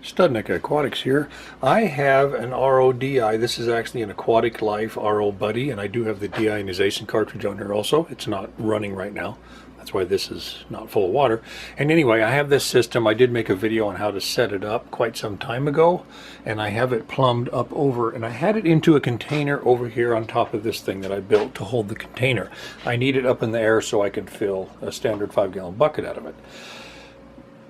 Studnick Aquatics here. I have an RO DI. This is actually an Aquatic Life RO Buddie, and I do have the deionization cartridge on here also. It's not running right now. That's why this is not full of water. And anyway, I have this system. I did make a video on how to set it up quite some time ago, and I have it plumbed up over, and I had it into a container over here on top of this thing that I built to hold the container. I need it up in the air so I could fill a standard 5-gallon bucket out of it.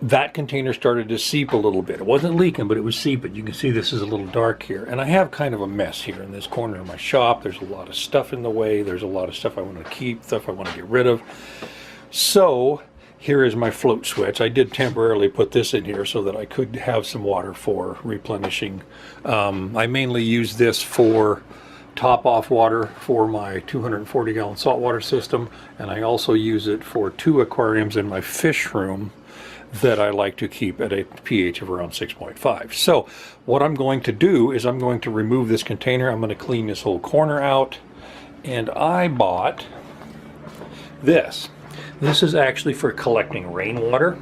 That container started to seep a little bit. It wasn't leaking, but it was seeping. You can see this is a little dark here. And I have kind of a mess here in this corner of my shop. There's a lot of stuff in the way. There's a lot of stuff I want to keep, stuff I want to get rid of. So here is my float switch. I did temporarily put this in here so that I could have some water for replenishing. I mainly use this for top off water for my 240-gallon saltwater system. And I also use it for 2 aquariums in my fish room that I like to keep at a pH of around 6.5. So what I'm going to do is I'm going to remove this container. I'm going to clean this whole corner out. And I bought this. This is actually for collecting rainwater,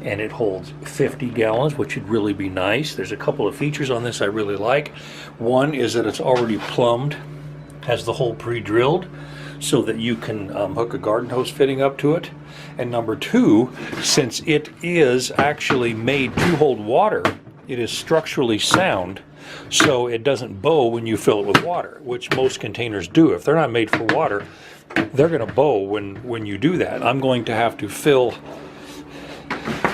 and it holds 50 gallons, which would really be nice. There's a couple of features on this I really like. One is that it's already plumbed, has the hole pre-drilled, so that you can hook a garden hose fitting up to it. And number 2, since it is actually made to hold water, it is structurally sound, so it doesn't bow when you fill it with water, which most containers do. If they're not made for water, they're going to bow when you do that. I'm going to have to fill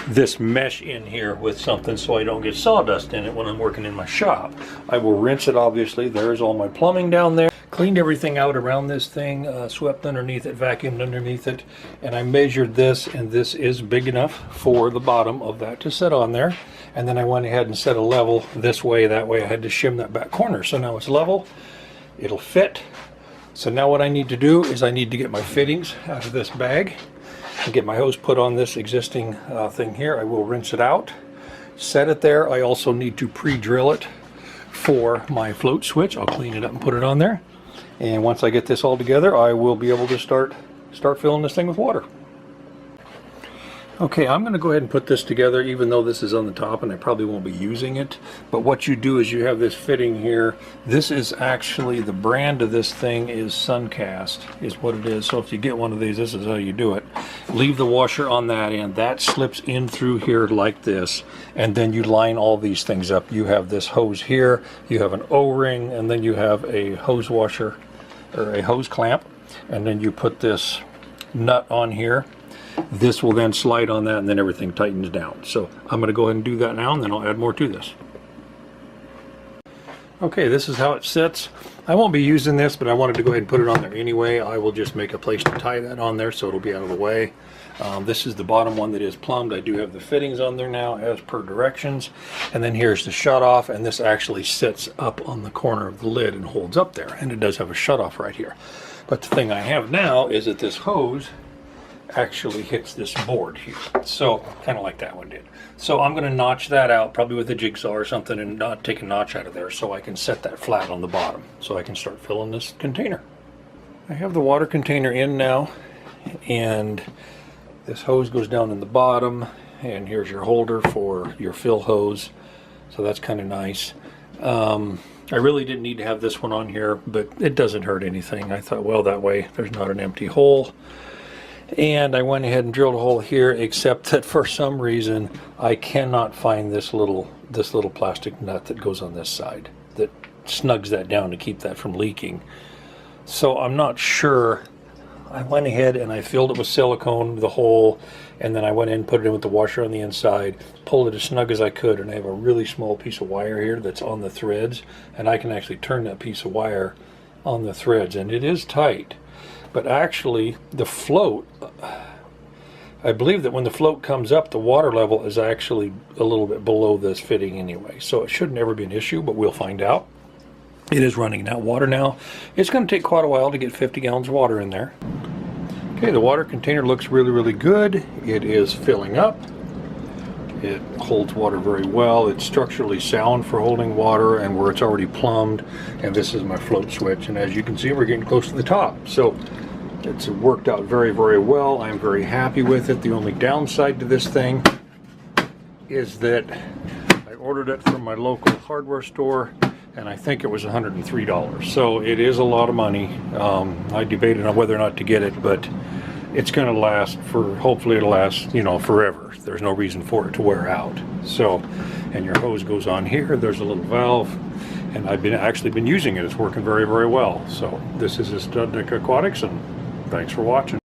this mesh in here with something so I don't get sawdust in it when I'm working in my shop. I will rinse it, obviously. There's all my plumbing down there. Cleaned everything out around this thing, swept underneath it, vacuumed underneath it, and I measured this, and this is big enough for the bottom of that to sit on there. And then I went ahead and set a level this way, that way I had to shim that back corner. So now it's level, it'll fit. So now what I need to do is I need to get my fittings out of this bag and get my hose put on this existing thing here. I will rinse it out, set it there. I also need to pre-drill it for my float switch. I'll clean it up and put it on there. And once I get this all together, I will be able to start filling this thing with water. Okay, I'm going to go ahead and put this together, even though this is on the top and I probably won't be using it. But what you do is you have this fitting here. This is actually, the brand of this thing is Suncast, is what it is. So if you get one of these, this is how you do it. Leave the washer on that end. That slips in through here like this. And then you line all these things up. You have this hose here, you have an O-ring, and then you have a hose washer, or a hose clamp. And then you put this nut on here. This will then slide on that, and then everything tightens down. So I'm going to go ahead and do that now, and then I'll add more to this. Okay, this is how it sits. I won't be using this, but I wanted to go ahead and put it on there anyway. I will just make a place to tie that on there so it'll be out of the way. This is the bottom one that is plumbed. I do have the fittings on there now as per directions. And then here's the shut off, and this actually sits up on the corner of the lid and holds up there. And it does have a shut off right here. But the thing I have now is that this hose actually hits this board here, so kind of like that one did. So I'm going to notch that out, probably with a jigsaw or something, and not take a notch out of there so I can set that flat on the bottom so I can start filling this container. I have the water container in now, and this hose goes down in the bottom, and here's your holder for your fill hose, so that's kind of nice. I really didn't need to have this one on here, but it doesn't hurt anything. I thought, well, that way there's not an empty hole. And I went ahead and drilled a hole here, except that for some reason I cannot find this little plastic nut that goes on this side that snugs that down to keep that from leaking. So I'm not sure. I went ahead and I filled it with silicone, the hole, and then I went in and put it in with the washer on the inside, pulled it as snug as I could, and I have a really small piece of wire here that's on the threads, and I can actually turn that piece of wire on the threads, and it is tight. But actually, the float, I believe that when the float comes up, the water level is actually a little bit below this fitting anyway. So it should never be an issue, but we'll find out. It is running out water now. It's going to take quite a while to get 50 gallons of water in there. Okay, the water container looks really, really good. It is filling up. It holds water very well. It's structurally sound for holding water, and where it's already plumbed. And this is my float switch. And as you can see, we're getting close to the top. So it's worked out very, very well. I'm very happy with it. The only downside to this thing is that I ordered it from my local hardware store, and I think it was $103. So it is a lot of money. I debated on whether or not to get it, but it's going to last for, hopefully it'll last, you know, forever. There's no reason for it to wear out. So, and your hose goes on here. There's a little valve, and I've actually been using it. It's working very, very well. So this is Aquatics, and thanks for watching.